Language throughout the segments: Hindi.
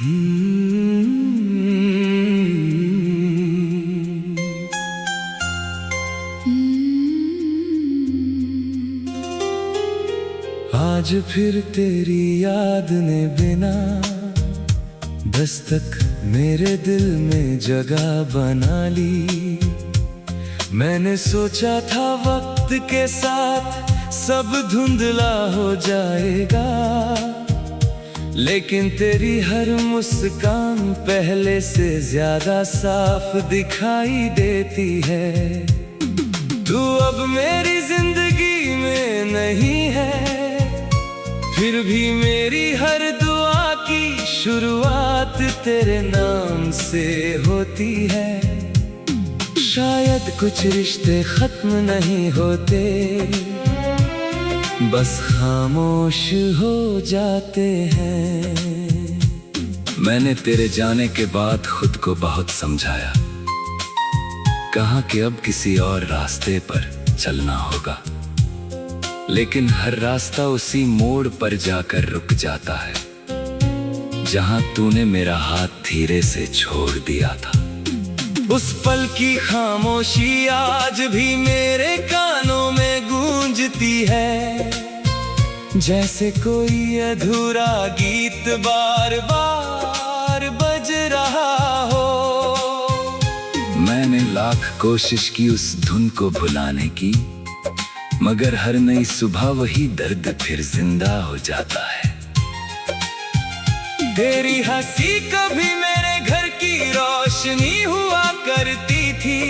आज फिर तेरी याद ने बिना दस्तक मेरे दिल में जगह बना ली। मैंने सोचा था वक्त के साथ सब धुंधला हो जाएगा, लेकिन तेरी हर मुस्कान पहले से ज्यादा साफ दिखाई देती है। तू अब मेरी जिंदगी में नहीं है, फिर भी मेरी हर दुआ की शुरुआत तेरे नाम से होती है। शायद कुछ रिश्ते खत्म नहीं होते, बस खामोश हो जाते हैं। मैंने तेरे जाने के बाद खुद को बहुत समझाया, कहा कि अब किसी और रास्ते पर चलना होगा, लेकिन हर रास्ता उसी मोड़ पर जाकर रुक जाता है जहां तूने मेरा हाथ धीरे से छोड़ दिया था। उस पल की खामोशी आज भी मेरे कानों में गूंजती है, जैसे कोई अधूरा गीत बार बार बज रहा हो। मैंने लाख कोशिश की उस धुन को भुलाने की, मगर हर नई सुबह वही दर्द फिर जिंदा हो जाता है। तेरी हंसी कभी मेरे घर की रोशनी हुआ करती थी,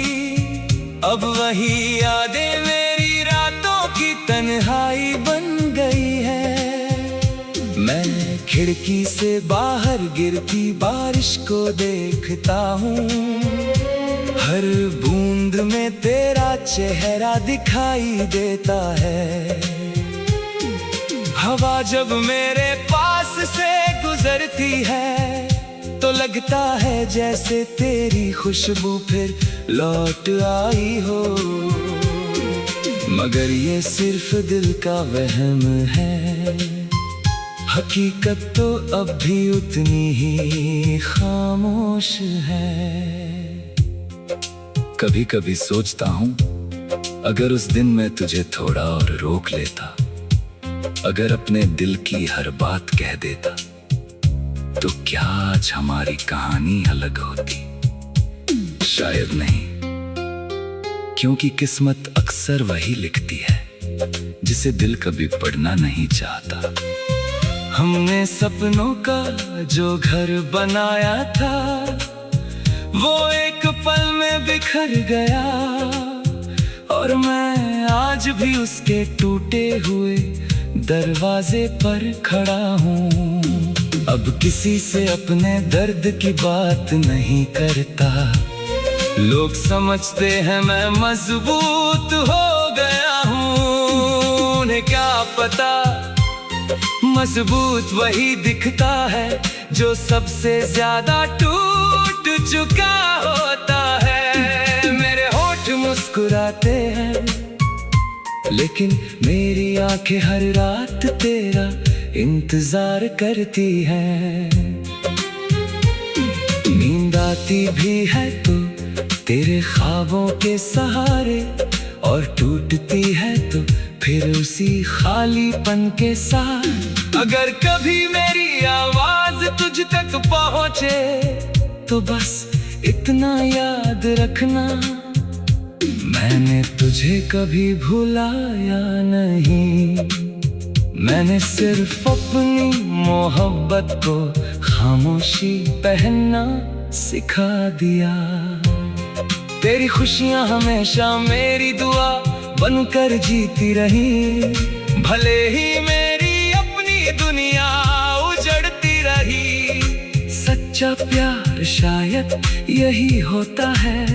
अब वही यादें मेरी रातों की तन्हाई बन गई है। मैं खिड़की से बाहर गिरती बारिश को देखता हूँ, हर बूंद में तेरा चेहरा दिखाई देता है। हवा जब मेरे पास से गुजरती है तो लगता है जैसे तेरी खुशबू फिर लौट आई हो, मगर ये सिर्फ दिल का वहम है। हकीकत तो अब भी उतनी ही खामोश है। कभी कभी सोचता हूँ, अगर उस दिन मैं तुझे थोड़ा और रोक लेता, अगर अपने दिल की हर बात कह देता, तो क्या आज हमारी कहानी अलग होती? शायद नहीं, क्योंकि किस्मत अक्सर वही लिखती है जिसे दिल कभी पढ़ना नहीं चाहता। हमने सपनों का जो घर बनाया था, वो एक पल में बिखर गया, और मैं आज भी उसके टूटे हुए दरवाजे पर खड़ा हूँ। अब किसी से अपने दर्द की बात नहीं करता, लोग समझते हैं मैं मजबूत हो गया हूँ। उन्हें क्या पता, मजबूत वही दिखता है जो सबसे ज्यादा टूट चुका होता है। मेरे होठ मुस्कुराते हैं, लेकिन मेरी आंखें हर रात तेरा इंतजार करती हैं। नींद आती भी है तो तेरे ख्वाबों के सहारे, और टूटती है तो फिर उसी खालीपन के साथ। अगर कभी मेरी आवाज तुझ तक पहुंचे तो बस इतना याद रखना, मैंने तुझे कभी भुलाया नहीं। मैंने सिर्फ अपनी मोहब्बत को खामोशी पहनना सिखा दिया। तेरी खुशियां हमेशा मेरी दुआ बनकर जीती रही, भले ही मेरी अपनी दुनिया उजड़ती रही। सच्चा प्यार शायद यही होता है,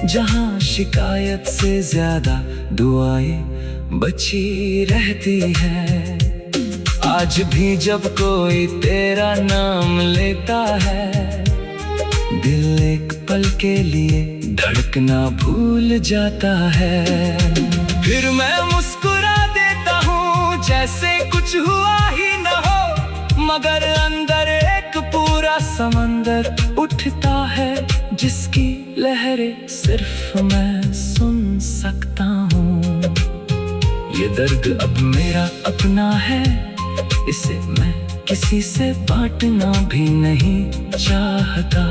जहां शिकायत से ज्यादा दुआएं बची रहती है। आज भी जब कोई तेरा नाम लेता है, दिल एक पल के लिए धड़कना भूल जाता है। फिर मैं मुस्कुरा देता हूँ जैसे कुछ हुआ ही न हो, मगर अंदर एक पूरा उठता है, जिसकी लहरें सिर्फ मैं सुन सकता हूँ। ये दर्द अब मेरा अपना है, इसे मैं किसी से बांटना भी नहीं चाहता।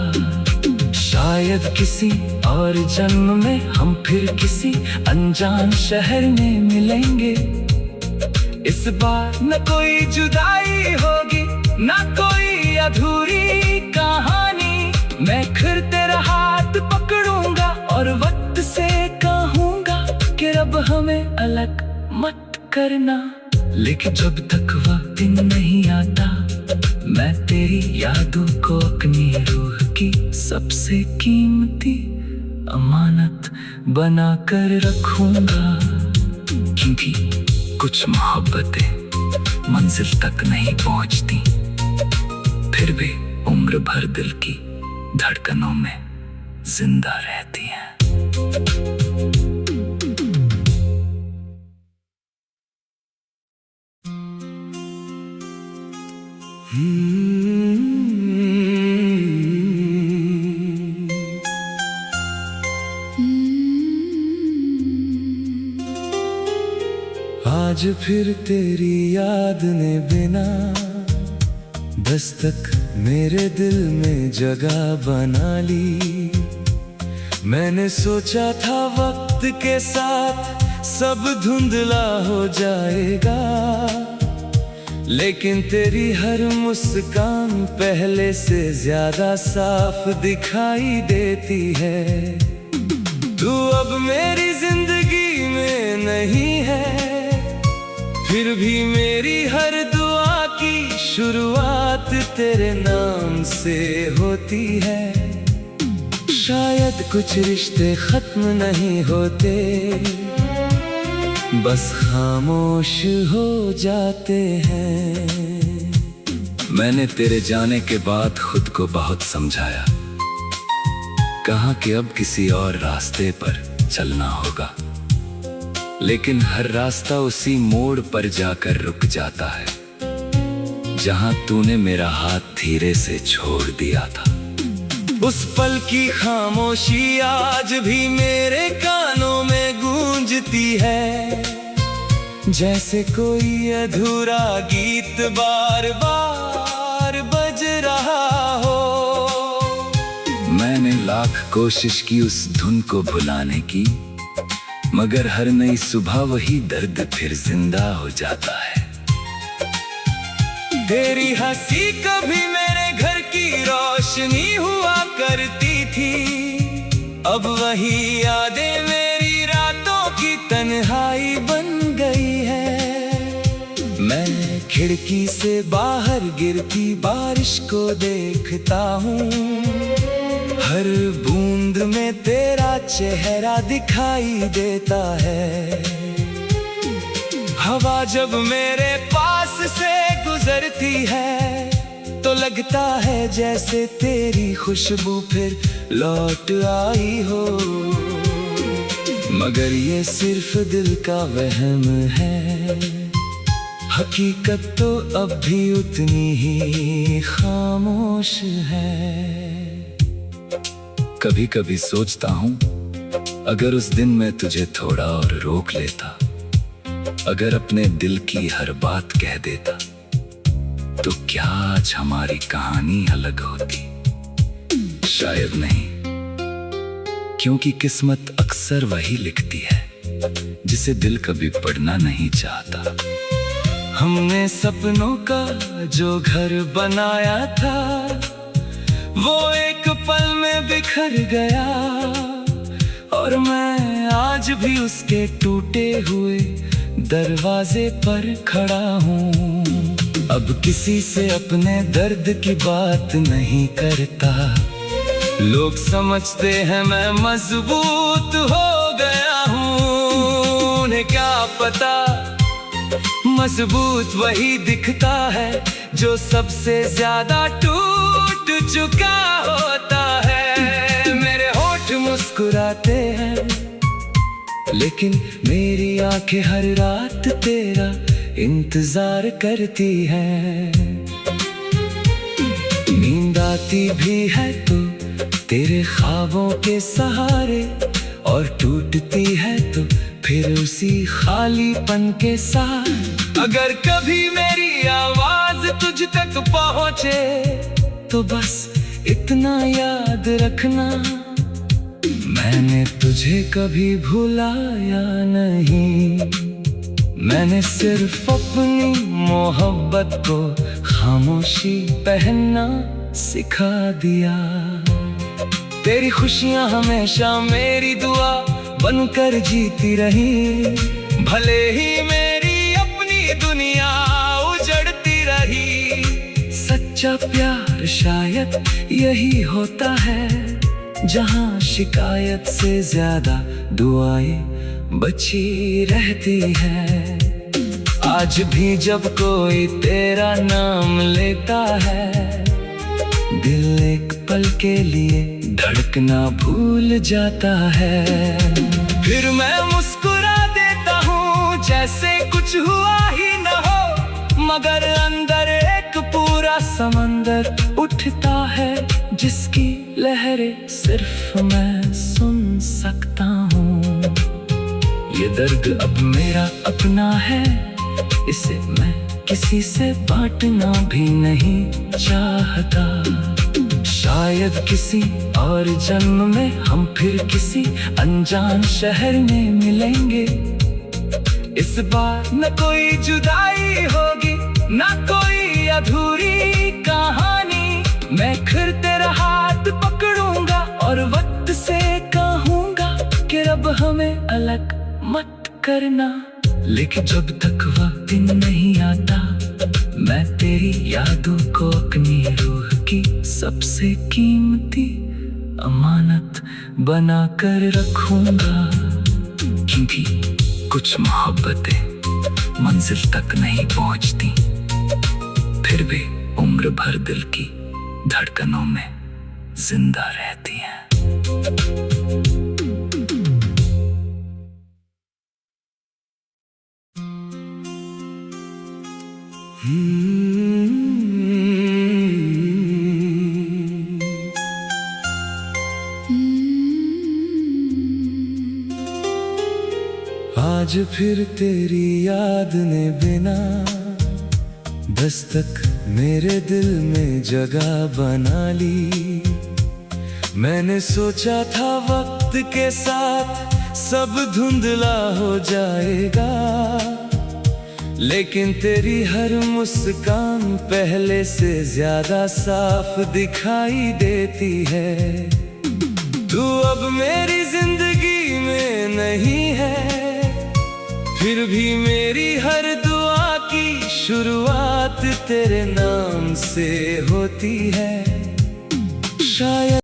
शायद किसी और जन्म में हम फिर किसी अनजान शहर में मिलेंगे। इस बार न कोई जुदाई होगी, न कोई अधूरी कहानी। मैं फिर तेरा हाथ पकड़ूंगा और वक्त से कहूंगा कि रब हमें अलग मत करना। लेकिन जब तक वह दिन नहीं आता, मैं तेरी यादों को अपनी रूह की सबसे कीमती अमानत बना कर रखूंगा। क्योंकि कुछ मोहब्बतें मंजिल तक नहीं पहुंचती, फिर भी उम्र भर दिल की धड़कनों में जिंदा रहती हैं। आज फिर तेरी याद ने बिना दस्तक मेरे दिल में जगह बना ली। मैंने सोचा था वक्त के साथ सब धुंधला हो जाएगा, लेकिन तेरी हर मुस्कान पहले से ज्यादा साफ दिखाई देती है। तू अब मेरी जिंदगी में नहीं है, फिर भी मेरी हर दुआ की शुरुआत तेरे नाम से होती है। शायद कुछ रिश्ते खत्म नहीं होते, बस खामोश हो जाते हैं। मैंने तेरे जाने के बाद खुद को बहुत समझाया, कहा कि अब किसी और रास्ते पर चलना होगा, लेकिन हर रास्ता उसी मोड़ पर जाकर रुक जाता है जहां तूने मेरा हाथ धीरे से छोड़ दिया था। उस पल की खामोशी आज भी मेरे कानों में गूंजती है, जैसे कोई अधूरा गीत बार बार बज रहा हो। मैंने लाख कोशिश की उस धुन को भुलाने की, मगर हर नई सुबह वही दर्द फिर जिंदा हो जाता है। तेरी हंसी कभी मेरे घर की रोशनी हुआ करती थी, अब वही यादें मेरी रातों की तन्हाई बन गई है। मैं खिड़की से बाहर गिरती बारिश को देखता हूँ, हर बूंद में तेरा चेहरा दिखाई देता है। हवा जब मेरे पास से गुजरती है, तो लगता है जैसे तेरी खुशबू फिर लौट आई हो। मगर ये सिर्फ दिल का वहम है, हकीकत तो अब भी उतनी ही खामोश है। कभी कभी सोचता हूँ, अगर उस दिन मैं तुझे थोड़ा और रोक लेता, अगर अपने दिल की हर बात कह देता, तो क्या आज हमारी कहानी अलग होती? शायद नहीं, क्योंकि किस्मत अक्सर वही लिखती है जिसे दिल कभी पढ़ना नहीं चाहता। हमने सपनों का जो घर बनाया था, वो एक पल में बिखर गया, और मैं आज भी उसके टूटे हुए दरवाजे पर खड़ा हूँ। अब किसी से अपने दर्द की बात नहीं करता, लोग समझते हैं मैं मजबूत हो गया हूँ। उन्हें क्या पता, मजबूत वही दिखता है जो सबसे ज्यादा टूट चुका होता है। मेरे होठ मुस्कुराते हैं, लेकिन मेरी आंखें हर रात तेरा इंतजार करती हैं। नींद आती भी है तो तेरे ख्वाबों के सहारे, और टूटती है तो फिर उसी खालीपन के साथ। अगर कभी मेरी आवाज तुझ तक पहुंचे तो बस इतना याद रखना, मैंने तुझे कभी भुलाया नहीं। मैंने सिर्फ अपनी मोहब्बत को खामोशी पहनना सिखा दिया। तेरी खुशियां हमेशा मेरी दुआ बनकर जीती रही, भले ही मेरी अपनी दुनिया उजड़ती रही। सच्चा प्यार शायद यही होता है, जहां शिकायत से ज्यादा दुआएं बची रहती है। आज भी जब कोई तेरा नाम लेता है, दिल एक पल के लिए धड़कना भूल जाता है। फिर मैं मुस्कुरा देता हूँ जैसे कुछ हुआ ही न हो, मगर अंदर एक पूरा समंदर उठता है, जिसकी लहरें सिर्फ मैं सुन सकता हूँ। ये दर्द अब मेरा अपना है, इसे मैं किसी से बांटना भी नहीं चाहता। शायद किसी और जन्म में हम फिर किसी अनजान शहर में मिलेंगे। इस बार न कोई जुदाई होगी, न कोई अधूरी कहानी। मैं फिर तेरा हाथ पकड़ूंगा और वक्त से कहूंगा कि रब हमें अलग मत करना। लेकिन जब तक वह दिन नहीं आता, मैं तेरी यादों को अपनी रूह की सबसे कीमती अमानत बना कर रखूंगा। क्योंकि कुछ मोहब्बतें मंजिल तक नहीं पहुंचती, फिर भी उम्र भर दिल की धड़कनों में जिंदा रहती हैं। आज फिर तेरी याद ने बिना दस्तक मेरे दिल में जगह बना ली। मैंने सोचा था वक्त के साथ सब धुंधला हो जाएगा, लेकिन तेरी हर मुस्कान पहले से ज्यादा साफ दिखाई देती है। तू अब मेरी जिंदगी में नहीं है, फिर भी मेरी हर दुआ की शुरुआत तेरे नाम से होती है। शायद